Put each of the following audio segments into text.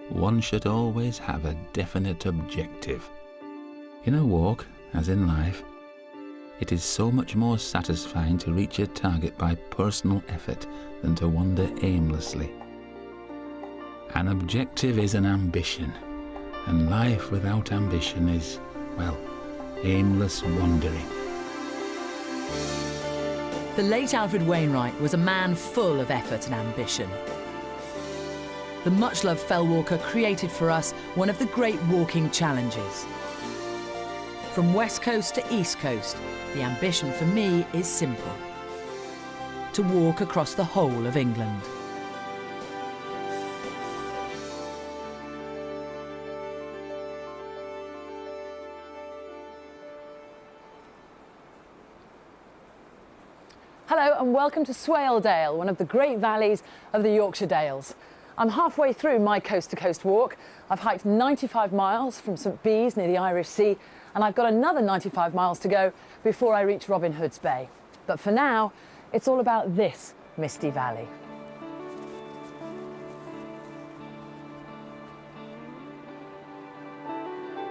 one should always have a definite objective. In a walk, as in life, it is so much more satisfying to reach a target by personal effort than to wander aimlessly. An objective is an ambition, and life without ambition is, well, aimless wandering. The late Alfred Wainwright was a man full of effort and ambition. The much-loved fell walker created for us one of the great walking challenges. From west coast to east coast, the ambition for me is simple: to walk across the whole of England. Hello and welcome to Swaledale, one of the great valleys of the Yorkshire Dales. I'm halfway through my coast-to-coast walk. I've hiked 95 miles from St Bees near the Irish Sea, and I've got another 95 miles to go before I reach Robin Hood's Bay. But for now, it's all about this misty valley.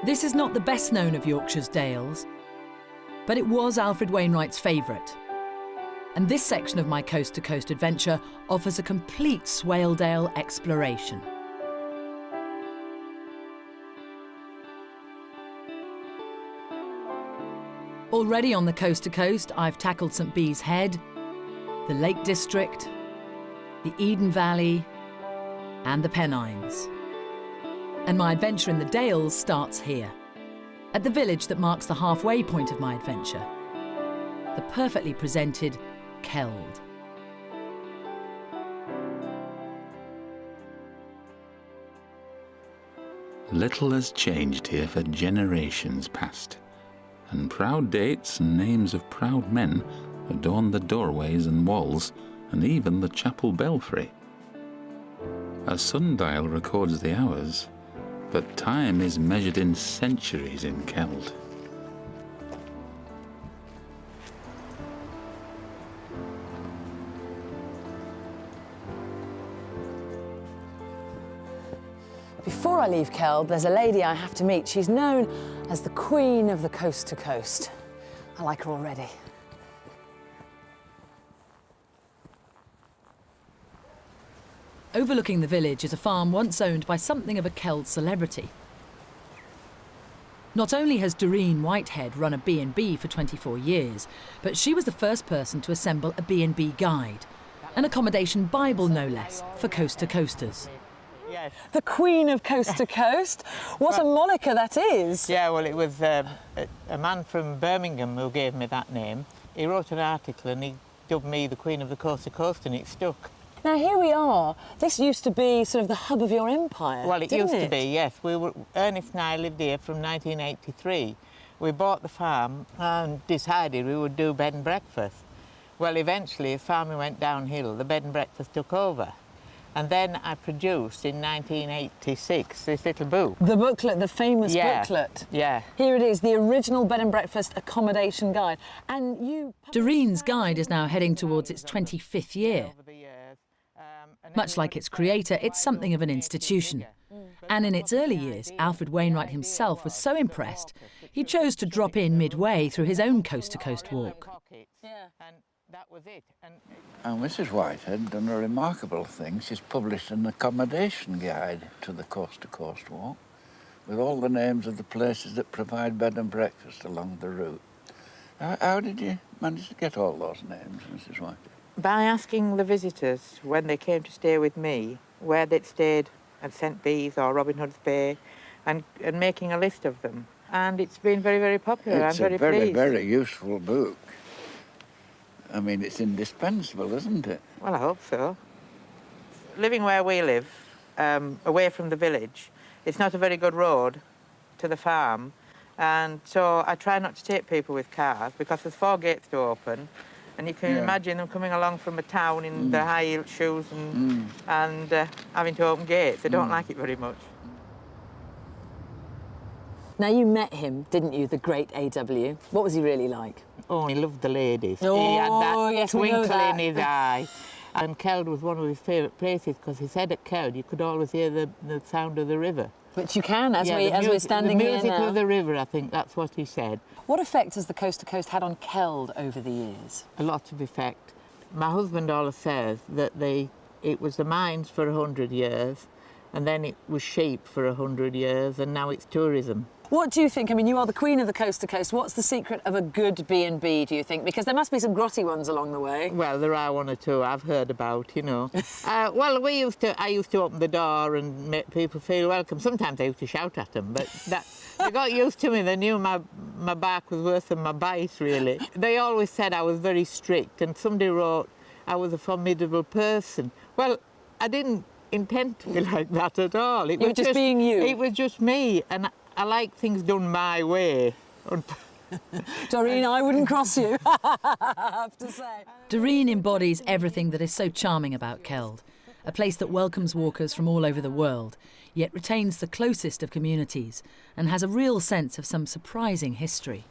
This is not the best known of Yorkshire's dales, but it was Alfred Wainwright's favourite. And this section of my coast-to-coast adventure offers a complete Swaledale exploration. Already on the coast-to-coast, I've tackled St Bees Head, the Lake District, the Eden Valley, and the Pennines. And my adventure in the Dales starts here, at the village that marks the halfway point of my adventure, the perfectly presented Keld. Little has changed here for generations past, and proud dates and names of proud men adorn the doorways and walls, and even the chapel belfry. A sundial records the hours, but time is measured in centuries in Keld. Before I leave Keld, there's a lady I have to meet. She's known as the Queen of the Coast to Coast. I like her already. Overlooking the village is a farm once owned by something of a Keld celebrity. Not only has Doreen Whitehead run a B&B for 24 years, but she was the first person to assemble a B&B guide, an accommodation Bible no less, for coast-to-coasters. Yes. The Queen of Coast to Coast? What a moniker that is! Yeah, well, it was a man from Birmingham who gave me that name. He wrote an article and he dubbed me the Queen of the Coast to Coast, and it stuck. Now here we are. This used to be sort of the hub of your empire. Well, it didn't used to be, yes. Ernest and I lived here from 1983. We bought the farm and decided we would do bed and breakfast. Well, eventually, as farming went downhill, the bed and breakfast took over. And then I produced in 1986 this little book. The booklet, the famous booklet. Yeah. Here it is, the original bed and breakfast accommodation guide. And you... Doreen's guide is now heading towards its 25th year. Much like its creator, it's something of an institution. And in its early years, Alfred Wainwright himself was so impressed, he chose to drop in midway through his own coast-to-coast walk. That was it. And Mrs. Whitehead done a remarkable thing. She's published an accommodation guide to the coast-to-coast walk with all the names of the places that provide bed and breakfast along the route. How did you manage to get all those names, Mrs. Whitehead? By asking the visitors when they came to stay with me where they'd stayed at St Bees or Robin Hood's Bay, and making a list of them. And it's been very, very popular. It's I'm very a very, pleased. very useful book. I mean, it's indispensable, isn't it? Well, I hope so. Living where we live, away from the village, it's not a very good road to the farm, and so I try not to take people with cars because there's 4 gates to open, and you can imagine them coming along from a town in their high-heeled shoes and having to open gates. They don't like it very much. Now, you met him, didn't you, the great A.W.? What was he really like? Oh, he loved the ladies. Oh, he had that yes, we know twinkle that. in his eye. And Keld was one of his favourite places because he said at Keld you could always hear the sound of the river. Which you can, as, Yeah, we're standing here now. The music of the river, I think that's what he said. What effect has the Coast to Coast had on Keld over the years? A lot of effect. My husband always says that it was the mines for 100 years, and then it was sheep for 100 years, and now it's tourism. What do you think? I mean, you are the queen of the Coast to Coast. What's the secret of a good B&B, do you think? Because there must be some grotty ones along the way. Well, there are one or two I've heard about, you know. Well, I used to open the door and make people feel welcome. Sometimes I used to shout at them, but they got used to me. They knew my bark was worse than my bite, really. They always said I was very strict, and somebody wrote I was a formidable person. Well, I didn't intend to be like that at all. You were just being you. It was just me, and I like things done my way. Doreen, I wouldn't cross you, I have to say. Doreen embodies everything that is so charming about Keld, a place that welcomes walkers from all over the world, yet retains the closest of communities and has a real sense of some surprising history.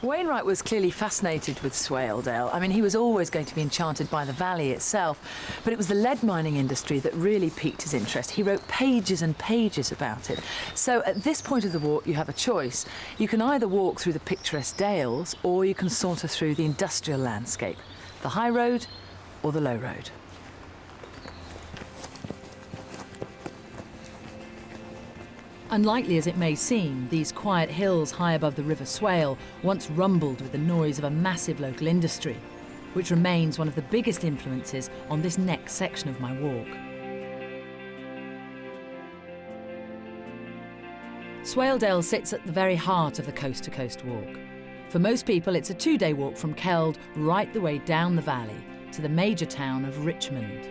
Wainwright was clearly fascinated with Swaledale. I mean, he was always going to be enchanted by the valley itself, but it was the lead mining industry that really piqued his interest. He wrote pages and pages about it. So at this point of the walk, you have a choice. You can either walk through the picturesque dales, or you can saunter through the industrial landscape, the high road or the low road. Unlikely as it may seem, these quiet hills high above the River Swale once rumbled with the noise of a massive local industry, which remains one of the biggest influences on this next section of my walk. Swaledale sits at the very heart of the Coast to Coast walk. For most people, it's a 2-day walk from Keld right the way down the valley to the major town of Richmond.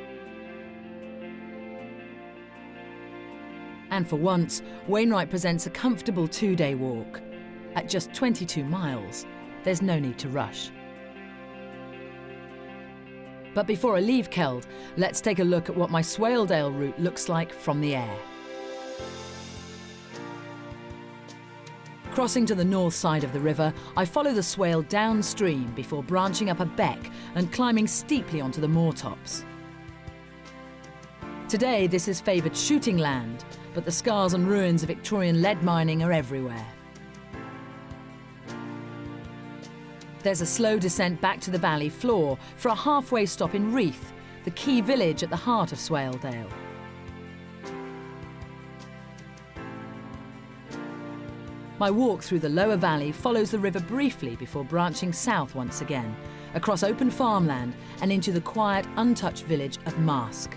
And for once, Wainwright presents a comfortable 2-day walk. At just 22 miles, there's no need to rush. But before I leave Keld, let's take a look at what my Swaledale route looks like from the air. Crossing to the north side of the river, I follow the Swale downstream before branching up a beck and climbing steeply onto the moor tops. Today, this is favoured shooting land, but the scars and ruins of Victorian lead mining are everywhere. There's a slow descent back to the valley floor for a halfway stop in Reeth, the key village at the heart of Swaledale. My walk through the lower valley follows the river briefly before branching south once again, across open farmland and into the quiet, untouched village of Marske.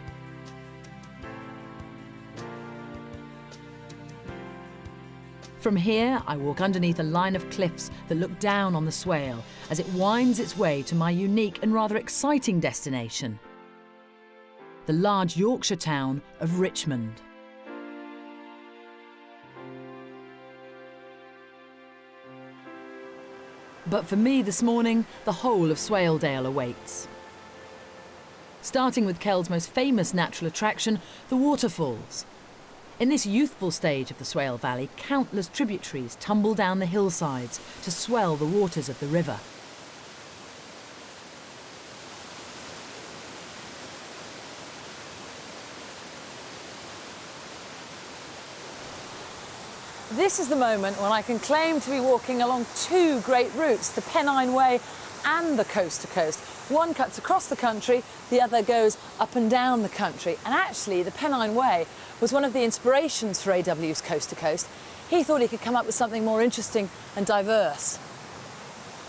From here, I walk underneath a line of cliffs that look down on the Swale as it winds its way to my unique and rather exciting destination, the large Yorkshire town of Richmond. But for me this morning, the whole of Swaledale awaits. Starting with Keld's most famous natural attraction, the waterfalls. In this youthful stage of the Swale Valley, countless tributaries tumble down the hillsides to swell the waters of the river. This is the moment when I can claim to be walking along 2 great routes, the Pennine Way and the Coast to Coast. One cuts across the country, the other goes up and down the country. And actually, the Pennine Way was one of the inspirations for AW's Coast to Coast. He thought he could come up with something more interesting and diverse.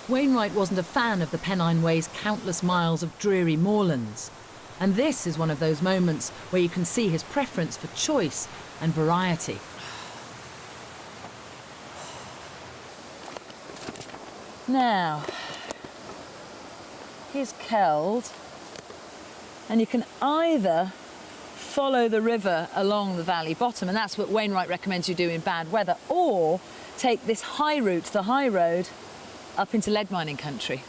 Wainwright wasn't a fan of the Pennine Way's countless miles of dreary moorlands. And this is one of those moments where you can see his preference for choice and variety. Now, here's Keld, and you can either follow the river along the valley bottom, and that's what Wainwright recommends you do in bad weather, or take this high route, the high road, up into lead mining country.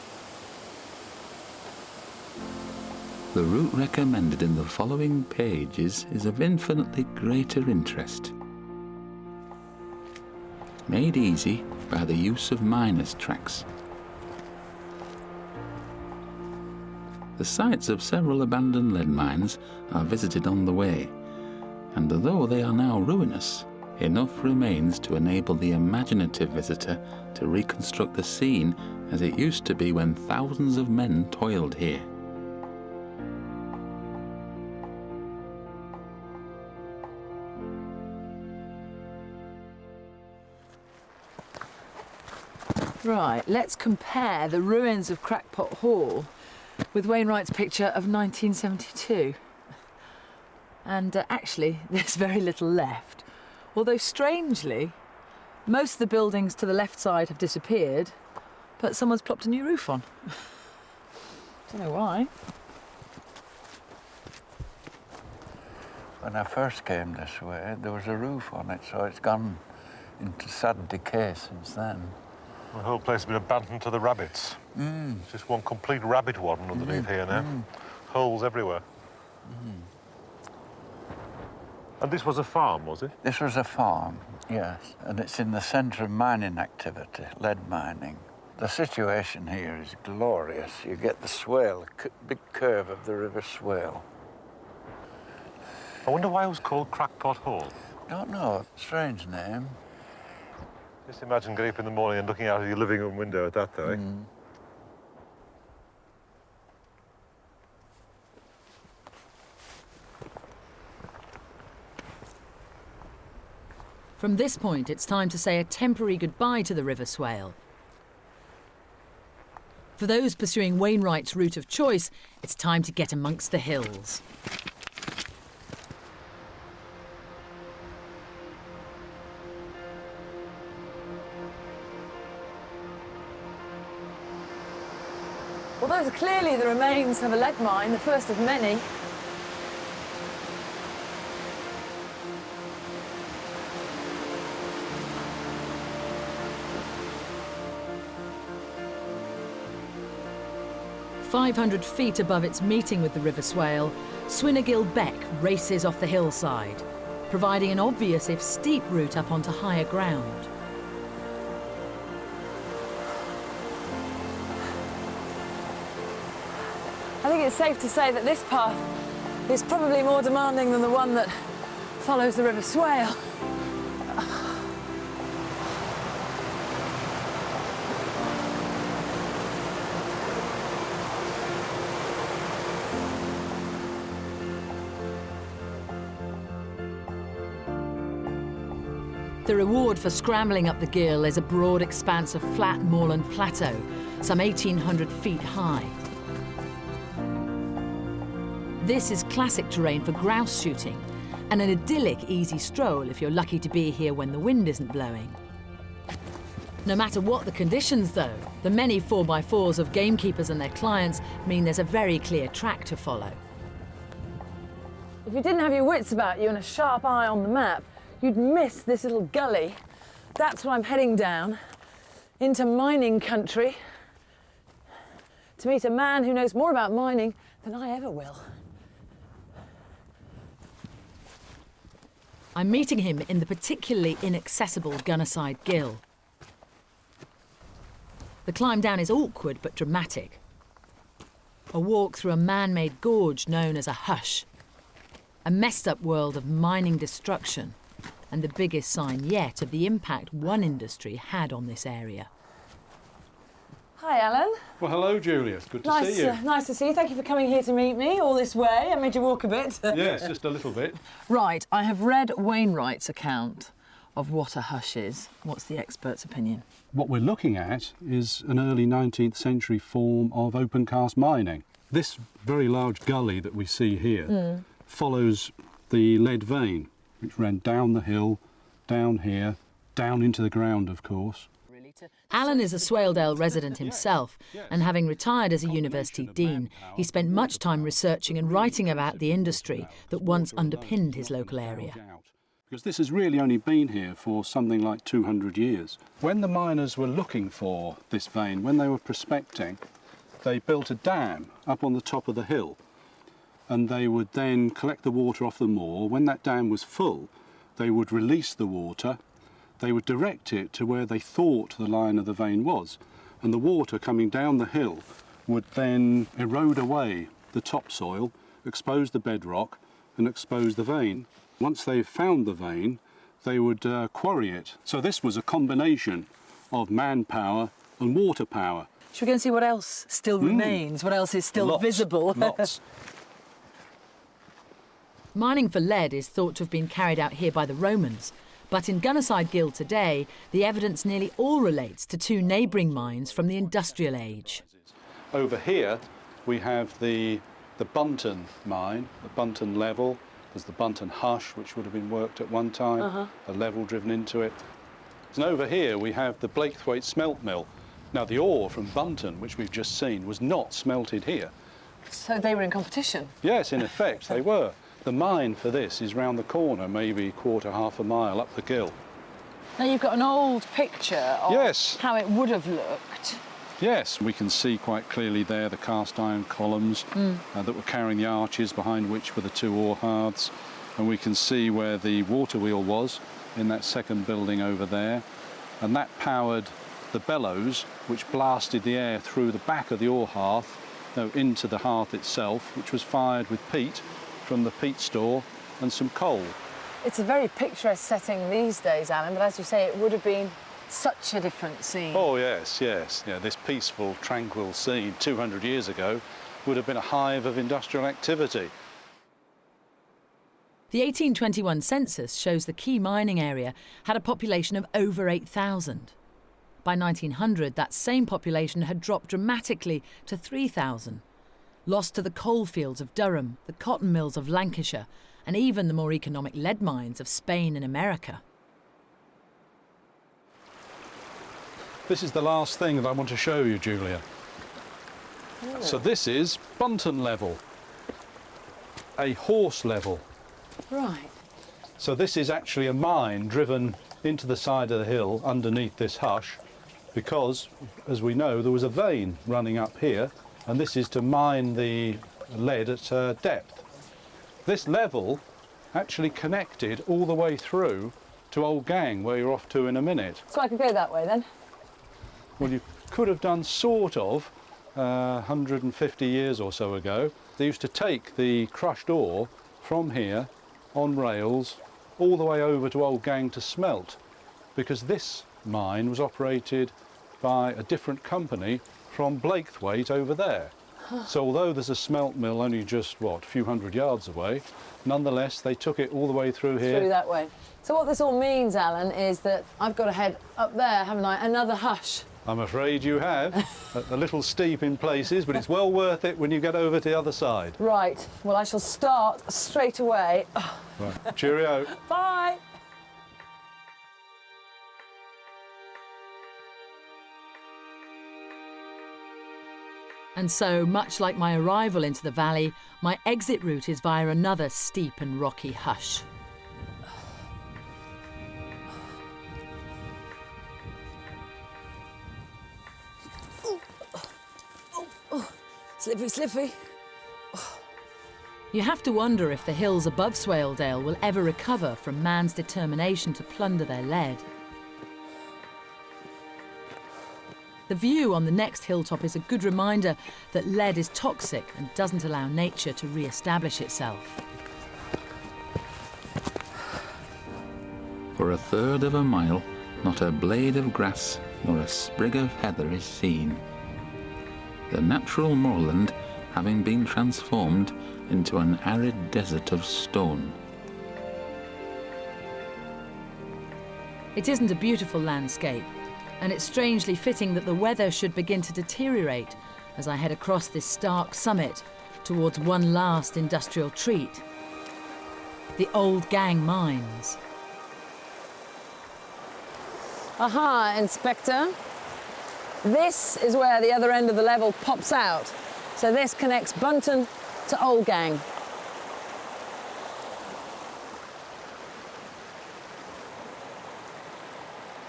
The route recommended in the following pages is of infinitely greater interest. Made easy by the use of miners' tracks. The sites of several abandoned lead mines are visited on the way, and although they are now ruinous, enough remains to enable the imaginative visitor to reconstruct the scene as it used to be when thousands of men toiled here. Right, let's compare the ruins of Crackpot Hall with Wainwright's picture of 1972. And actually, there's very little left. Although strangely, most of the buildings to the left side have disappeared, but someone's plopped a new roof on. Don't know why. When I first came this way, there was a roof on it, so it's gone into sad decay since then. The whole place has been abandoned to the rabbits. It's just one complete rabbit warden underneath here now. Holes everywhere. And this was a farm, was it? This was a farm, yes, and it's in the centre of mining activity, lead mining. The situation here is glorious. You get the swale, big curve of the River Swale. I wonder why it was called Crackpot Hall. Don't know, strange name. Just imagine getting up in the morning and looking out of your living room window at that, though, eh? From this point, it's time to say a temporary goodbye to the River Swale. For those pursuing Wainwright's route of choice, it's time to get amongst the hills. Well, those are clearly the remains of a lead mine, the first of many. "500 feet above its meeting with the River Swale, Swinegill Beck races off the hillside, providing an obvious if steep route up onto higher ground. I think it's safe to say that this path is probably more demanding than the one that follows the River Swale. The reward for scrambling up the gill is a broad expanse of flat moorland plateau, some 1,800 feet high. This is classic terrain for grouse shooting, and an idyllic easy stroll if you're lucky to be here when the wind isn't blowing. No matter what the conditions, though, the many 4x4s of gamekeepers and their clients mean there's a very clear track to follow. If you didn't have your wits about you and a sharp eye on the map, you'd miss this little gully. That's what I'm heading down, into mining country, to meet a man who knows more about mining than I ever will. I'm meeting him in the particularly inaccessible Gunnerside Gill. The climb down is awkward but dramatic. A walk through a man-made gorge known as a hush. A messed-up world of mining destruction, and the biggest sign yet of the impact one industry had on this area. Hi, Alan. Well, hello, Julia. Good to see you. Nice to see you. Thank you for coming here to meet me all this way. I made you walk a bit. Yes, just a little bit. Right, I have read Wainwright's account of what a hush is. What's the expert's opinion? What we're looking at is an early 19th century form of open cast mining. This very large gully that we see here follows the lead vein, which ran down the hill, down here, down into the ground, of course. Alan is a Swaledale resident himself, and having retired as a university dean, he spent much time researching and writing about the industry that once underpinned his local area. Because this has really only been here for something like 200 years. When the miners were looking for this vein, when they were prospecting, they built a dam up on the top of the hill, and they would then collect the water off the moor. When that dam was full, they would release the water. They would direct it to where they thought the line of the vein was, and the water coming down the hill would then erode away the topsoil, expose the bedrock and expose the vein. Once they found the vein, they would quarry it. So this was a combination of manpower and water power. Should we go and see what else still remains? What else is still visible? Lots. Mining for lead is thought to have been carried out here by the Romans, but in Gunnerside Gill today, the evidence nearly all relates to two neighbouring mines from the industrial age. Over here we have the Bunton mine, the Bunton level. There's the Bunton Hush, which would have been worked at one time, a level driven into it. And over here we have the Blakethwaite smelt mill. Now the ore from Bunton, which we've just seen, was not smelted here. So they were in competition? Yes, in effect they were. The mine for this is round the corner, maybe half a mile up the gill. Now you've got an old picture of how it would have looked. Yes, we can see quite clearly there the cast iron columns that were carrying the arches, behind which were the two ore hearths. And we can see where the water wheel was in that second building over there. And that powered the bellows, which blasted the air through the back of the ore hearth into the hearth itself, which was fired with peat from the peat store and some coal. It's a very picturesque setting these days, Alan, but as you say, it would have been such a different scene. Oh, yes, yes. Yeah, this peaceful, tranquil scene 200 years ago would have been a hive of industrial activity. The 1821 census shows the key mining area had a population of over 8,000. By 1900, that same population had dropped dramatically to 3,000, lost to the coalfields of Durham, the cotton mills of Lancashire, and even the more economic lead mines of Spain and America. This is the last thing that I want to show you, Julia. So this is Bunton level, a horse level. Right. So this is actually a mine driven into the side of the hill underneath this hush because, as we know, there was a vein running up here, and this is to mine the lead at depth. This level actually connected all the way through to Old Gang, where you're off to in a minute. So I could go that way then? Well, you could have done sort of 150 years or so ago. They used to take the crushed ore from here on rails all the way over to Old Gang to smelt, because this mine was operated by a different company from Blakethwaite over there. So although there's a smelt mill only just, a few hundred yards away, nonetheless they took it all the way through here. Through that way. So what this all means, Alan, is that I've got to head up there, haven't I? Another hush. I'm afraid you have. A little steep in places, but it's well worth it when you get over to the other side. Right. Well, I shall start straight away. Right. Cheerio. Bye. And so, much like my arrival into the valley, my exit route is via another steep and rocky hush. Slippery, slippery. You have to wonder if the hills above Swaledale will ever recover from man's determination to plunder their lead. The view on the next hilltop is a good reminder that lead is toxic and doesn't allow nature to re-establish itself. For a third of a mile, not a blade of grass nor a sprig of heather is seen. The natural moorland having been transformed into an arid desert of stone. It isn't a beautiful landscape, and it's strangely fitting that the weather should begin to deteriorate as I head across this stark summit towards one last industrial treat, the Old Gang mines. Aha, Inspector. This is where the other end of the level pops out. So this connects Bunton to Old Gang.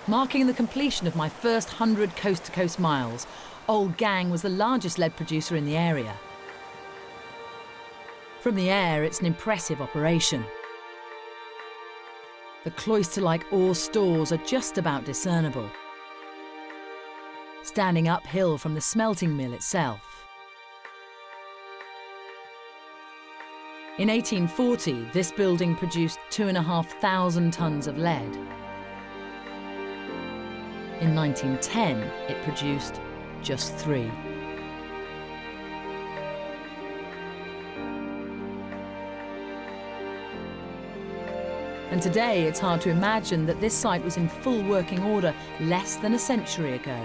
Marking the completion of my first 100 coast-to-coast miles, Old Gang was the largest lead producer in the area. From the air, it's an impressive operation. The cloister-like ore stores are just about discernible, standing uphill from the smelting mill itself. In 1840, this building produced 2,500 tonnes of lead. In 1910, it produced just 3. And today, it's hard to imagine that this site was in full working order less than a century ago.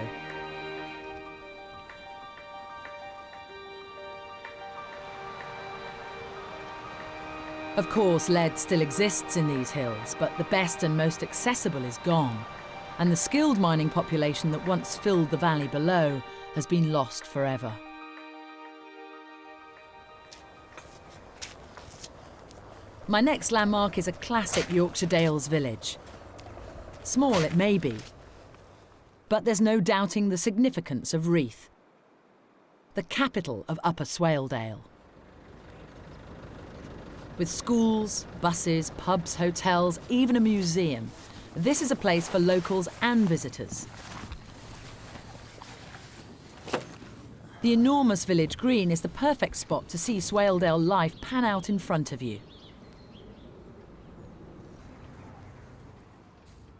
Of course, lead still exists in these hills, but the best and most accessible is gone, and the skilled mining population that once filled the valley below has been lost forever. My next landmark is a classic Yorkshire Dales village. Small it may be, but there's no doubting the significance of Reeth, the capital of Upper Swaledale. With schools, buses, pubs, hotels, even a museum, this is a place for locals and visitors. The enormous village green is the perfect spot to see Swaledale life pan out in front of you.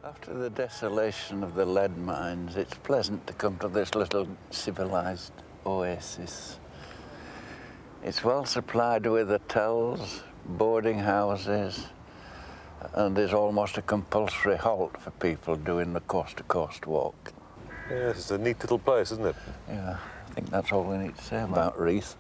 After the desolation of the lead mines, it's pleasant to come to this little civilised oasis. It's well supplied with hotels, boarding houses, and there's almost a compulsory halt for people doing the coast-to-coast walk. Yes, it's a neat little place, isn't it? Yeah, I think that's all we need to say about Reeth.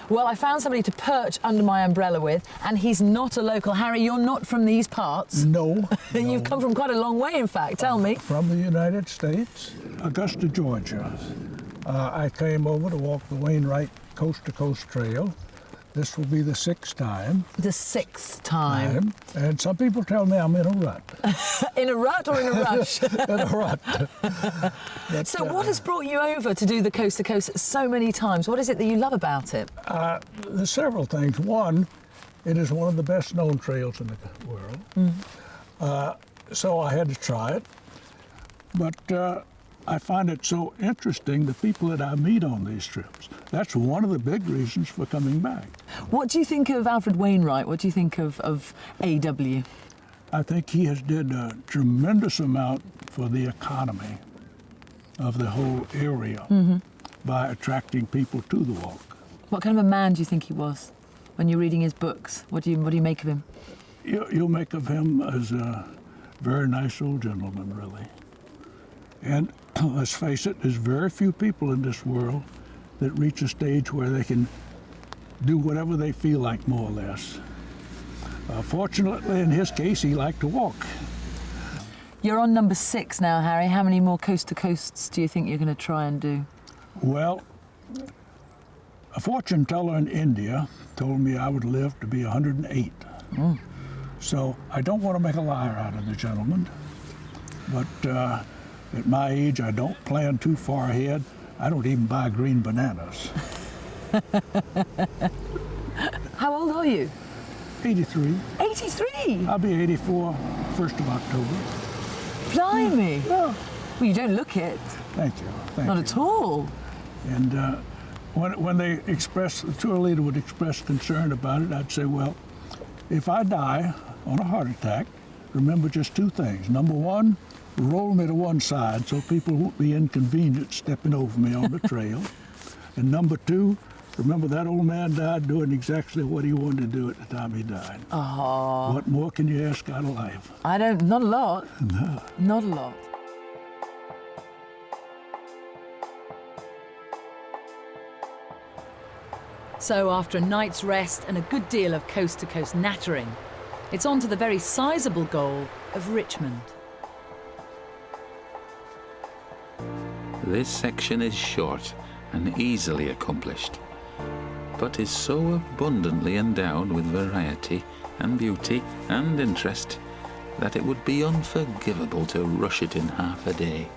Well, I found somebody to perch under my umbrella with, and he's not a local. Harry, you're not from these parts. No. You've come from quite a long way, in fact. Tell me. From the United States, Augusta, Georgia. I came over to walk the Wainwright Coast to Coast Trail. This will be the 6th time. The 6th time. And some people tell me I'm in a rut. In a rut or in a rush? In a rut. But, So what has brought you over to do the Coast to Coast so many times? What is it that you love about it? There's several things. One, it is one of the best known trails in the world. So I had to try it. But I find it so interesting, the people that I meet on these trips. That's one of the big reasons for coming back. What do you think of Alfred Wainwright? What do you think of AW? I think he has did a tremendous amount for the economy of the whole area by attracting people to the walk. What kind of a man do you think he was when you're reading his books? What do you make of him? You'll make of him as a very nice old gentleman, really. And let's face it, there's very few people in this world that reach a stage where they can do whatever they feel like, more or less. Fortunately, in his case, he liked to walk. You're on number 6 now, Harry. How many more coast to coasts do you think you're going to try and do? Well, a fortune teller in India told me I would live to be 108. So I don't want to make a liar out of the gentleman, but at my age, I don't plan too far ahead. I don't even buy green bananas. How old are you? 83. 83? I'll be 84 1st of October. Blimey. Well, you don't look it. Thank you. Thank Not you. at all. And when they express, the tour leader would express concern about it, I'd say, well, if I die on a heart attack, remember just 2 things. Number 1, roll me to one side so people won't be inconvenienced stepping over me on the trail. And number 2, remember that old man died doing exactly what he wanted to do at the time he died. Oh. What more can you ask out of life? Not a lot. No. Not a lot. So after a night's rest and a good deal of coast-to-coast nattering, it's on to the very sizable goal of Richmond. This section is short and easily accomplished, but is so abundantly endowed with variety and beauty and interest that it would be unforgivable to rush it in half a day.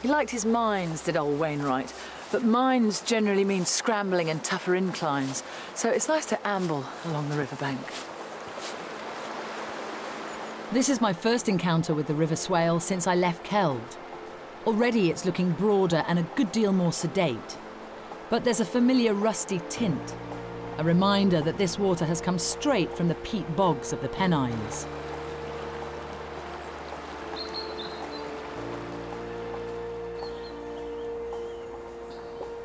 He liked his mines, did old Wainwright, but mines generally mean scrambling and tougher inclines, so it's nice to amble along the riverbank. This is my first encounter with the River Swale since I left Keld. Already it's looking broader and a good deal more sedate. But there's a familiar rusty tint, a reminder that this water has come straight from the peat bogs of the Pennines.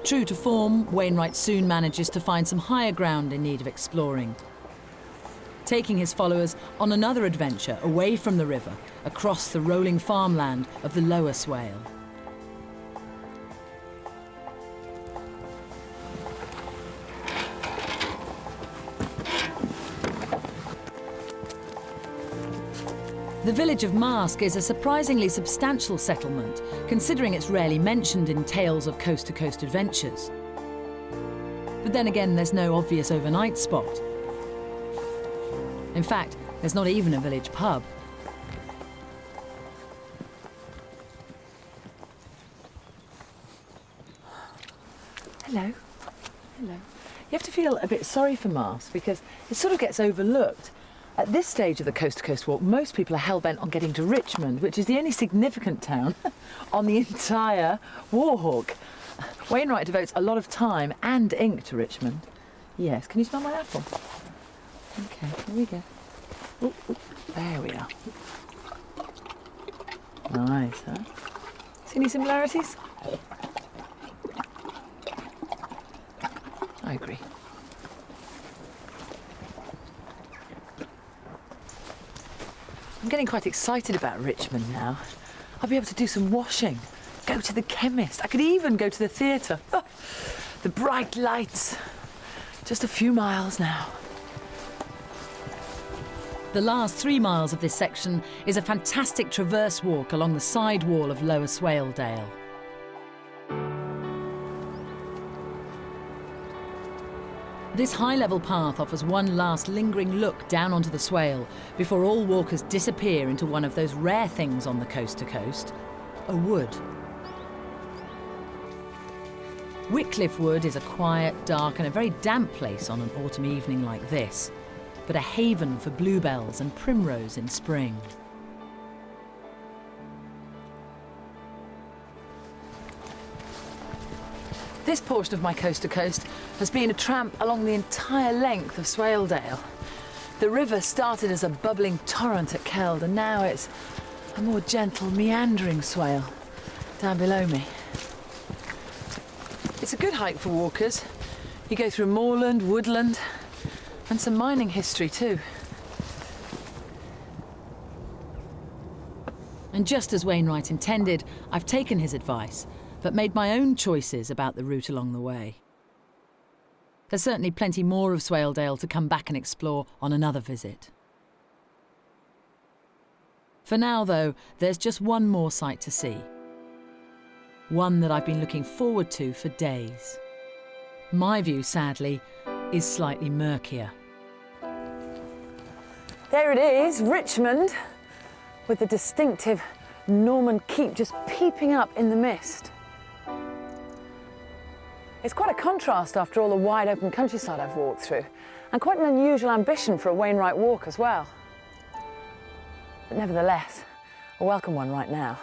True to form, Wainwright soon manages to find some higher ground in need of exploring, taking his followers on another adventure away from the river, across the rolling farmland of the lower Swale. The village of Marske is a surprisingly substantial settlement, considering it's rarely mentioned in tales of coast-to-coast adventures. But then again, there's no obvious overnight spot. In fact, there's not even a village pub. Hello. Hello. You have to feel a bit sorry for Marske because it sort of gets overlooked. At this stage of the coast-to-coast walk, most people are hell-bent on getting to Richmond, which is the only significant town on the entire Warhawk. Wainwright devotes a lot of time and ink to Richmond. Yes, can you smell my apple? Okay, here we go. Ooh, ooh, there we are. Nice, huh? See any similarities? I agree. I'm getting quite excited about Richmond now. I'll be able to do some washing, go to the chemist. I could even go to the theatre. Oh, the bright lights. Just a few miles now. The last 3 miles of this section is a fantastic traverse walk along the side wall of Lower Swaledale. This high-level path offers one last lingering look down onto the Swale before all walkers disappear into one of those rare things on the coast-to-coast, a wood. Wycliffe Wood is a quiet, dark and a very damp place on an autumn evening like this, but a haven for bluebells and primrose in spring. This portion of my coast-to-coast has been a tramp along the entire length of Swaledale. The river started as a bubbling torrent at Keld, and now it's a more gentle, meandering swale down below me. It's a good hike for walkers. You go through moorland, woodland, and some mining history too. And just as Wainwright intended, I've taken his advice, but made my own choices about the route along the way. There's certainly plenty more of Swaledale to come back and explore on another visit. For now, though, there's just one more sight to see. One that I've been looking forward to for days. My view, sadly, is slightly murkier. There it is, Richmond, with the distinctive Norman keep just peeping up in the mist. It's quite a contrast after all the wide open countryside I've walked through, and quite an unusual ambition for a Wainwright walk as well. But nevertheless, a welcome one right now.